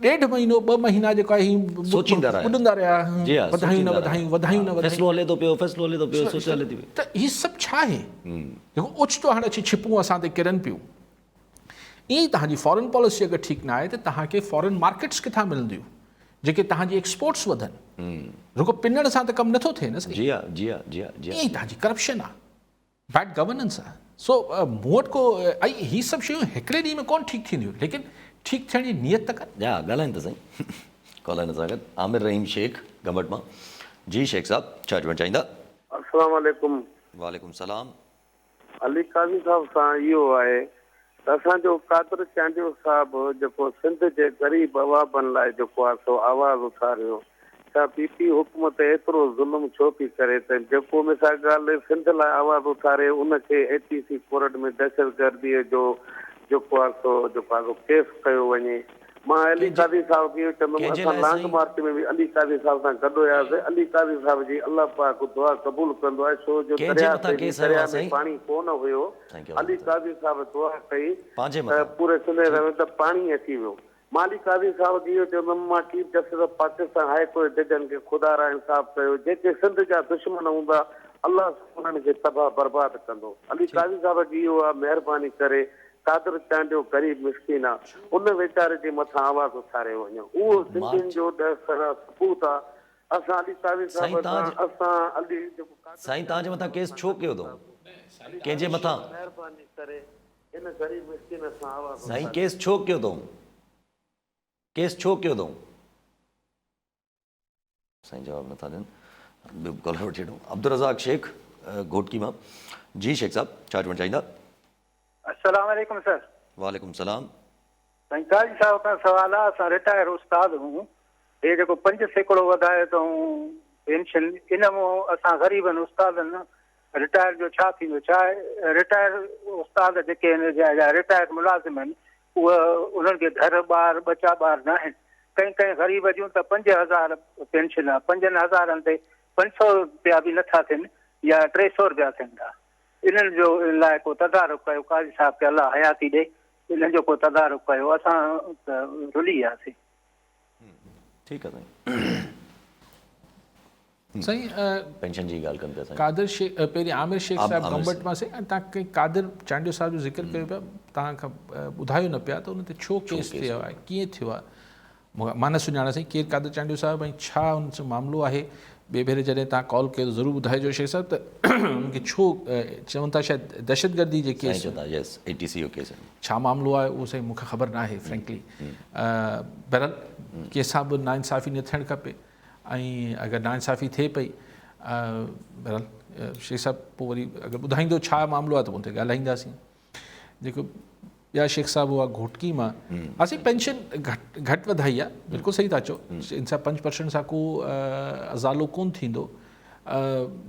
1.5 महीनो 2 महीना जेको आहे ॿुधंदा रहिया, वधायूं न वधायूं फ़ैसिलो हले थो पियो, सोच हले थी। त हीउ सभु छा आहे जेको ओचितो हाणे अची छिपूं असां ते किरनि पियूं। ईअं तव्हांजी फॉरेन पॉलिसी अगरि ठीकु न आहे त तव्हांखे फॉरेन मार्केट्स किथां मिलंदियूं जेके तव्हांजी एक्सपोर्ट्स वधनि। रुगो पिनण सां त कमु नथो थिए न। जी हा, जी हा, जी हा, जी हा। ईअं तव्हांजी करप्शन आहे, बैड गवर्नेंस आहे। सो मूं वटि को ऐं ही सभु शयूं हिकिड़े ॾींहं में कोन ठीकु थींदियूं, लेकिन ठीकु थियण जी नियत त कनि। या ॻाल्हाइनि त साईं कॉल सां गॾु आमिर रहीम शेख गमट मां। जी शेख साहब छा चवणु चाहींदा? अस्सलाम वालेकुम। वालेकुम सलाम। अली काज़ी साहब सां इहो आहे त असांजो कादर चांडियो साहिबु जेको सिंध जे ग़रीब अवाबनि लाइ जेको आहे सो आवाज़ु उथारियो, छा पीपी हुकूमत एतिरो ज़ुल्म छो थी करे त जेको मिसाल ॻाल्हि सिंध लाइ आवाज़ु उथारे उनखे ATC कोर्ट में दहशतगर्दीअ जो जेको आहे सो केस कयो वञे। मां अली काज़ी साहिब खे इहो चवंदुमि, असां लॉन्ग मार्च में बि अली काज़ी साहिब सां गॾु हुयासीं। अली काज़ी साहिब जी अलाह पाक दुआ क़बूल कंदो आहे, छो जो दरिया में पाणी कोन हुयो। अली काज़ी साहिब दुआ कई त पूरे सिंध में त पाणी अची वियो। मां अली काज़ी साहिब खे इहो चवंदुमि, मां chief justice of Pakistan high court जजनि खे ख़ुदा रा इंसाफ़ कयो, जेके सिंध जा दुश्मन हूंदा अलाह उन्हनि खे तबाह बर्बाद कंदो। अली काज़ी साहिब जी इहो आहे, महिरबानी करे कादर चांडियो ग़रीब मिसकिन आहे उन वीचारे जे मथां आवाज़ उथारे वञो, उहो सिंधियुनि जो सबूत आहे। असां अली काज़ी साहिब असां अली साईं तव्हांजे मथां केस छो कयो अथऊं? कंहिंजे मथां? महिरबानी करे इन ग़रीब मिसकिन सां आवाज़ साईं केस छो कयो अथऊं? केस छो कयो अथऊं? साईं जवाब नथा ॾियनि। ॿियो कॉलर वठी वठूं। अब्दुल रज़ाक शेख घोटकी मां। जी शेख साहब छा चवणु चाहींदा? अस्सलाम वालेकुम सर। वालेकुम सलाम। साईं काज़ी साहिब खां सवाल आहे, असां रिटायर उस्ताद हूं, हे जेको 5% वधाए अथऊं पेंशन, इन मां असां ग़रीबनि उस्तादनि रिटायर जो छा थींदो? छा आहे रिटायर उस्ताद जेके आहिनि या रिटायर मुलाज़िम आहिनि उहे उन्हनि खे घर ॿार ॿचा ॿार न आहिनि। कंहिं ग़रीब जूं त 5000 पेंशन आहे, 5000 ते 500 रुपया बि नथा थियनि या 300 रुपया थियनि था। इन्हनि जो लाइ को तदारुक कयो, काज़ी साहिब खे अलाह हयाती ॾे, इन्हनि जो को तदारुक कयो, असां त रुली वियासीं। ठीकु आहे साईं। साईं पेंशन जी ॻाल्हि कनि पिया साईं। कादर शेख पहिरीं आमिर शेख साहिब गंबट मां से तव्हां कादर चांडियो साहिब जो ज़िक्र कयो पिया, तव्हां खां ॿुधायो न पिया त उन ते छो केस थियो आहे, कीअं थियो आहे? मां न सुञाणा साईं केरु कादर चांडियो साहिब ऐं छा उन सां मामिलो आहे। ॿिए भेरे जॾहिं तव्हां कॉल कयो त ज़रूरु ॿुधाइजो शेख साहिब त उनखे छो चवनि था शायदि दहशतगर्दी जे केस ATC जो केस छा मामिलो आहे उहो साईं मूंखे ख़बर न आहे फ्रेंकली। बहरहाल कंहिंसां बि नाइंसाफ़ी न थियणु खपे ऐं अगरि नाइंसाफ़ी थिए पई बहरहाल शेख साहिब पोइ वरी अगरि ॿुधाईंदो छा मामिलो आहे त उन ते ॻाल्हाईंदासीं। जेको ॿिया शेख साहिब हुआ घोटकी मां, असीं पेंशन घटि वधाई आहे, बिल्कुलु सही था चओ, इन सां 5% सां को अज़ालो कोन थींदो,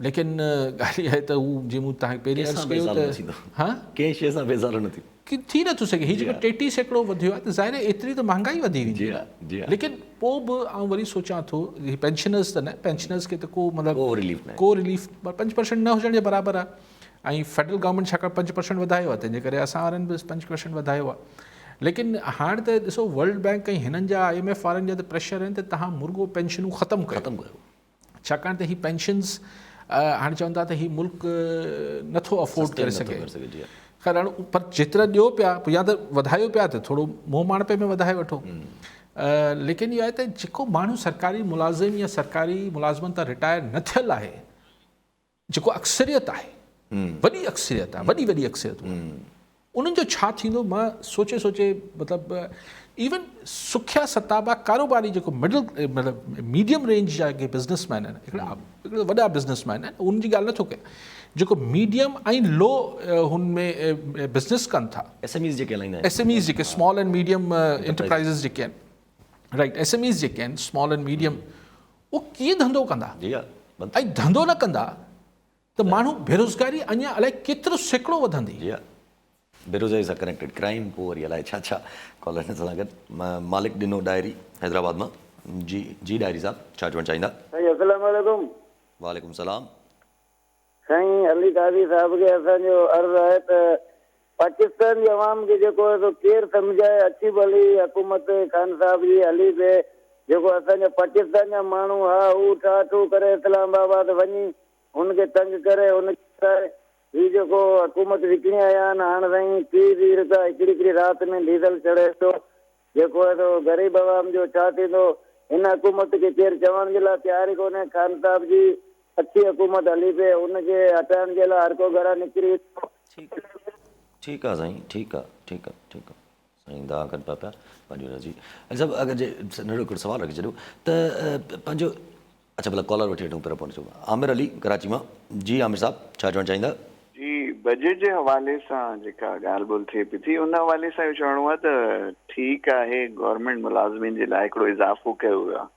लेकिन ॻाल्हि इहा आहे त हू जीअं मूं तव्हांखे पहिरीं अर्ज़ु कयो त हा कंहिं शइ सां बेज़ारो न थींदो की थी नथो सघे। हीअ जेको 33% वधियो आहे त ज़ाहिर एतिरी त महांगाई वधी वेंदी आहे, लेकिन पोइ बि आउं वरी सोचां थो हीअ पेंशनर्स त न, पेंशनर्स खे त को मतिलबु को रिलीफ 5% न हुजण जे बराबरि आहे। ऐं फेडरल गवर्नमेंट छाकाणि 5% वधायो आहे, तंहिंजे करे असां वारनि बि 5% वधायो आहे। लेकिन हाणे त ॾिसो वर्ल्ड बैंक ऐं हिननि जा IMF वारनि जा त प्रेशर आहिनि त तव्हां मुर्गो पेंशनूं ख़तमु कयो, छाकाणि त हीअ पेंशन्स हाणे चवनि था त हीअ मुल्क नथो अफोर्ड करे सघे। ख़ैर हाणे पर जेतिरा ॾियो पिया या त वधायो पिया त थोरो मोह माणपे में वधाए वठो, लेकिन इहो आहे त जेको माण्हू सरकारी मुलाज़िम या सरकारी मुलाज़िमनि तां रिटायर न थियल आहे, जेको अक्सरियत आहे, वॾी अक्सरियत आहे, वॾी अक्सरियत, उन्हनि जो छा थींदो? मां सोचे मतिलबु इवन सुखिया सताबा कारोबारी जेको मतिलबु मीडियम रेंज जा जेके बिज़नेसमैन आहिनि, हिकिड़ा वॾा बिज़नेसमैन आहिनि, उनजी ॻाल्हि नथो कयां, जेको मीडियम ऐं लो हुन में बिज़नेस कनि था, SMEs जेके स्मॉल एंड मीडियम एंटरप्राइज़िस जेके आहिनि, राइट, SMEs जेके आहिनि स्मॉल एंड मीडियम, उहे कीअं धंधो कंदा? ऐं धंधो न कंदा त माण्हू बेरोज़गारी अञा अलाए केतिरो सैकड़ो वधंदी। बेरोज़गारी सां कनेक्टेड क्राइम, पोइ वरी अलाए छा छा कॉलर सां गॾु। मालिक ॾिनो डायरी हैदराबाद मां। जी डायरी साहब छा चवणु चाहींदा? साईं अस्सलाम वालेकुम। वालेकुम सलाम। साईं अली काज़ी साहिब खे असांजो अर्ज़ु आहे त पाकिस्तान जी अवाम खे जेको आहे केरु सम्झाए, अची भली हुकूमत खान साहिब जी हली पिए, जेको असांजा पाकिस्तान जा माण्हू हा हू ठाठू करे इस्लामाबाद वञी हुनखे तंग करे हुनखे हीअ जेको हुकूमत विकिणी आया आहिनि, हाणे साईं 30 रुपया हिकिड़ी राति में डीज़ल चढ़े थो, जेको आहे ग़रीब अवाम जो छा थींदो? हिन हुकूमत खे केरु चवण जे लाइ तयार ई कोन्हे। खान साहिब जी अच्छी हुकूमत हली पए, हुनखे हटाइण जे लाइ हर को घरां निकिरी ठीकु आहे साईं, ठीकु आहे साईं दवा कनि पिया पंहिंजी हुनजी। सभु अगरि जे नंढो हिकिड़ो सवालु रखी छॾियो त पंहिंजो, अच्छा भला कॉलर वठी वठूं पहिरियों पहुचो। आमिर अली कराची मां। जी आमिर साहब, छा चवणु चाहींदा? जी, बजट जे हवाले सां जेका ॻाल्हि ॿोल थिए पई थी, उन हवाले सां इहो चवणो आहे त ठीकु आहे, गवर्नमेंट मुलाज़िमिन जे लाइ हिकिड़ो इज़ाफ़ो कयो वियो आहे,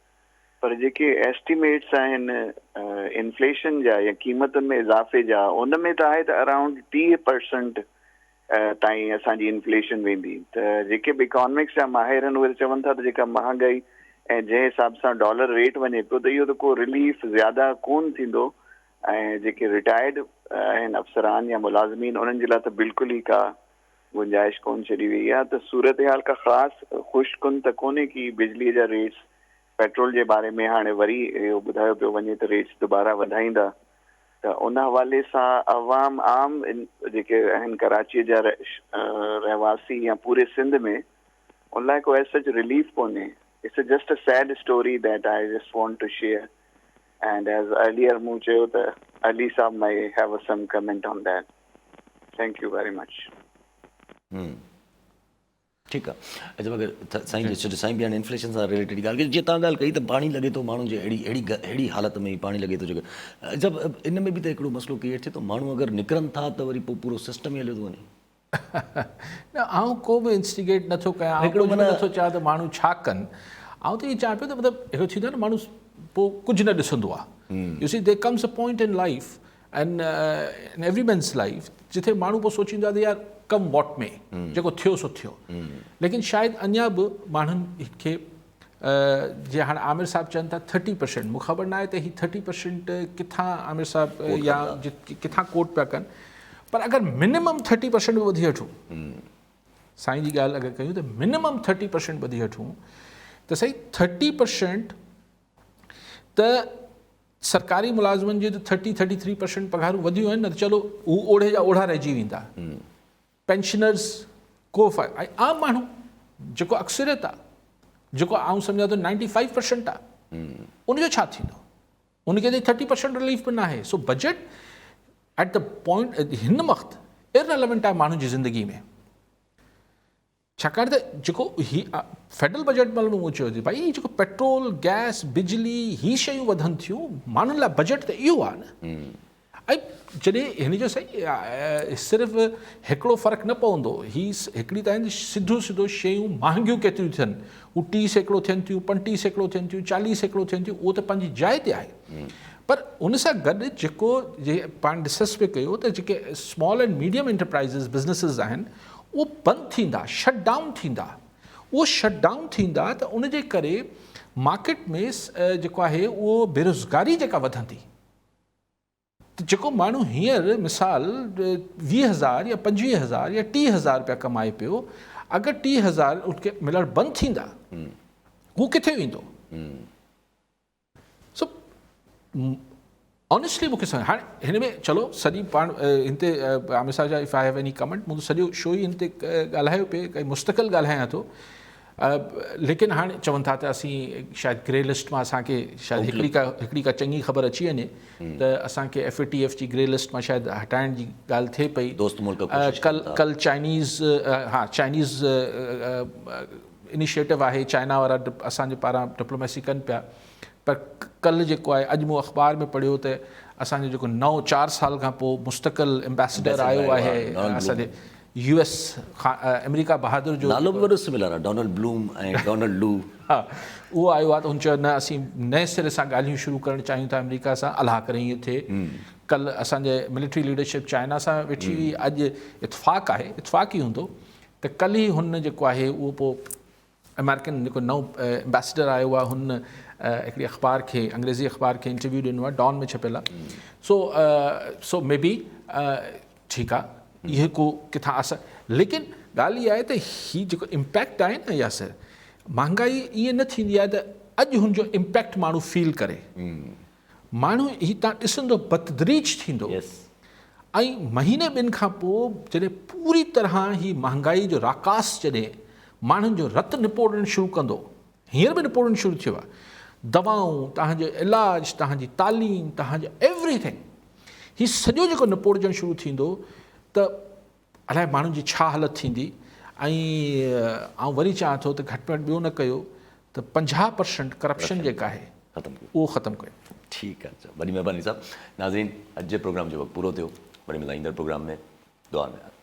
पर जेके एस्टिमेट्स आहिनि इन्फ्लेशन जा या क़ीमतुनि में इज़ाफ़े जा, उन में त आहे त अराउंड 30% ताईं असांजी इन्फ्लेशन वेंदी। त जेके बि इकोनॉमिक्स जा माहिर आहिनि उहे चवनि था त जेका महांगाई ऐं जंहिं हिसाब सां डॉलर रेट वञे पियो त इहो त को रिलीफ ज़्यादा कोन थींदो, ऐं जेके रिटायर्ड आहिनि अफ़सरान या मुलाज़िमीन उन्हनि जे लाइ त बिल्कुलु ई का गुंजाइश कोन छॾी वई आहे। त सूरत हाल का ख़ासि ख़ुशकुन त कोन्हे की बिजलीअ जा रेट्स, पेट्रोल जे बारे में हाणे वरी इहो ॿुधायो पियो वञे त रेट्स दुबारा वधाईंदा, त उन हवाले सां अवाम आम जेके आहिनि कराचीअ जा रहवासी या पूरे सिंध में, उन लाइ को एज सच रिलीफ कोन्हे। It's just a sad story that I just want to share, and as earlier मूं चयो त अली साहब may have some comment on that. Thank you very much. ठीकु आहे। जब अगरि साईं साईं बि हाणे इन्फ्लेशन सां रिलेटेड ॻाल्हि कई, जीअं तव्हां ॻाल्हि कई त पाणी लॻे थो माण्हुनि जे अहिड़ी हालत में पाणी लॻे थो जेको, जब इन में बि त हिकिड़ो मसइलो क्रिएट थिए थो, माण्हू अगरि निकिरनि था त वरी पोइ पूरो सिस्टम ई हलियो थो वञे। न, आउं को बि इंस्टिगेट नथो कयां, हिकिड़ो नथो चाहियां त माण्हू छा कनि। आउं त इहो चाहियां पियो त मतिलबु हिकिड़ो थींदो आहे न, माण्हू पोइ कुझु न ॾिसंदो आहे। You see there comes a point in life and in every man's life जिथे माण्हू पोइ सोचींदो आहे त यार कम वॉट में, जेको थियो सो थियो। लेकिन शायदि अञा बि माण्हुनि खे जीअं हाणे आमिर साहब चवनि था 30%, मूंखे ख़बर न आहे त ही 30% किथां आमिर साहब या किथां कोट पिया कनि, पर अगरि मिनिमम 30% वधी वठूं, साईं जी ॻाल्हि अगरि कयूं त मिनिमम 30% वधी वठूं त सही 30% त सरकारी मुलाज़िमनि जी त 33% पघारूं वधियूं आहिनि न, त चलो हू ओढ़े जा ओढ़ा रहिजी वेंदा। पेंशनर्स को फ़ाइदो, ऐं आम माण्हू जेको अक्सरियत आहे, जेको आउं सम्झां थो 95% आहे, उनजो छा थींदो? उनखे त 30% रिलीफ बि न आहे। So budget at the point हिन वक़्तु इररिलेवेंट आहे माण्हुनि जी ज़िंदगी में, छाकाणि त जेको ही फेडरल बजट महिल मूं चयो भाई ही जेको पेट्रोल गैस बिजली ही शयूं वधनि थियूं, माण्हुनि लाइ बजट त इहो आहे न। ऐं जॾहिं हिन जो सही सिर्फ़ु हिकिड़ो फ़र्क़ु न पवंदो, ही हिकिड़ी त आहिनि सिधो शयूं महांगियूं केतिरियूं थियनि, हू 30 सैकड़ो थियनि थियूं, 35 सैकड़ो थियनि थियूं, 40 सैकड़ो थियनि थियूं, उहो त पंहिंजी जाइ ते आहे। पर उन सां गॾु जेको पाण डिस्कस पियो कयो त जेके स्मॉल एंड मीडियम एंटरप्राइज़िस बिज़नेसिस आहिनि उहो बंदि थींदा, शट डाउन थींदा। उहो शट डाउन थींदा त उनजे करे मार्केट में जेको आहे उहो बेरोज़गारी जेका वधंदी। त जेको माण्हू हींअर मिसाल 20,000 या 25,000 या 30,000 रुपया कमाए पियो, अगरि 30,000 उनखे मिलणु बंदि थींदा, हू किथे वेंदो? सो ऑनेस्टली मूंखे सम्झ हाणे हिन में चलो सॼी पाण हिन ते आमिर साहब जा if I have any comment, मूं सॼो शो ई हिन ते ॻाल्हायो पिए, काई मुस्तक़िल ॻाल्हायां थो। लेकिन हाणे चवनि था त असीं शायदि ग्रे लिस्ट मां असांखे शायदि हिकिड़ी का चङी ख़बर अची वञे त असांखे FATF जी ग्रे लिस्ट मां शायदि हटाइण जी ॻाल्हि थिए पई। दोस्त मुल्क कल चाइनीज़ इनिशिएटिव आहे, चाइना वारा असांजे पारां डिप्लोमेसी कनि पिया, पर कल्ह जेको आहे अॼु मूं अख़बार में पढ़ियो त असांजो जेको 4 साल खां पोइ मुस्तक़िल एम्बेसडर आयो आहे असांजे US अमेरिका बहादुर जो नालो बि वॾो सिमिलर आहे, डोनाल्ड ब्लूम ऐं डोनाल्ड लू। हा, उहो आयो आहे त हुन चयो न असीं नए सिरे सां ॻाल्हियूं शुरू करणु चाहियूं था अमेरिका सां, अलाह करे ईअं थिए। कल्ह असांजे मिलिट्री लीडरशिप चाइना सां वेठी हुई, अॼु इतफ़ाक़ आहे, इतफ़ाक़ ई हूंदो त कल्ह ई हुन जेको आहे उहो पोइ अमेरिकन जेको नओं एम्बेसडर आयो आहे, हुन हिकिड़ी अख़बार खे, अंग्रेज़ी अख़बार खे इंटरव्यू ॾिनो आहे, डॉन में छपियल आहे। सो मे बी ठीकु आहे, इहे को किथां असर, लेकिन ॻाल्हि इहा आहे त हीअ जेको इम्पैक्ट आहे न यासिर, महांगाई ईअं न थींदी आहे त अॼु हुनजो इम्पैक्ट माण्हू फील करे। माण्हू ही तव्हां ॾिसंदो बतदरीज थींदो, ऐं महीने ॿिनि खां पोइ जॾहिं पूरी तरह ही महांगाई जो राकास जॾहिं माण्हुनि जो रत निपोड़णु शुरू कंदो, हींअर बि निपोड़णु शुरू थियो आहे, दवाऊं, तव्हांजो इलाज, तव्हांजी तालीम, तव्हांजो एवरीथिंग, हीउ सॼो जेको निपोड़जणु शुरू थींदो त अलाए माण्हुनि जी छा हालत थींदी। ऐं आउं वरी चाहियां थो त घटि में घटि ॿियो न कयो त 50% करप्शन जेका आहे उहो ख़तमु कयो। ठीकु आहे, वॾी महिरबानी साहब। नाज़रीन, अॼु जे प्रोग्राम जो वक़्तु पूरो थियो, वरी मिलां ईंदड़ प्रोग्राम में। दुआ में।